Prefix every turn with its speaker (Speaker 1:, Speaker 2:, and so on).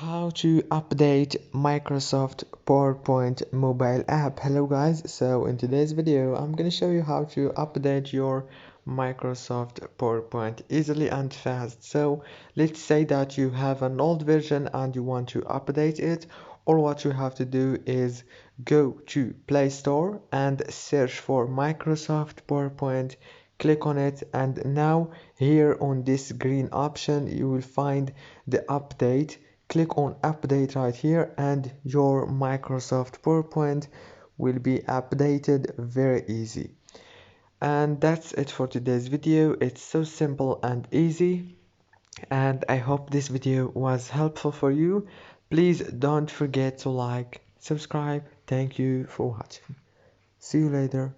Speaker 1: How to update Microsoft PowerPoint mobile app. Hello guys, so in today's video I'm going to show you how to update your Microsoft PowerPoint easily and fast. So let's say that you have an old version and you want to update it. All what you have to do is go to Play Store and search for Microsoft PowerPoint. Click on it, and now here on this green option you will find the update. Click on update right here and your Microsoft PowerPoint will be updated very easy. And that's it for today's video. It's so simple and easy, and I hope this video was helpful for you. Please don't forget to like, subscribe. Thank you for watching. See you later.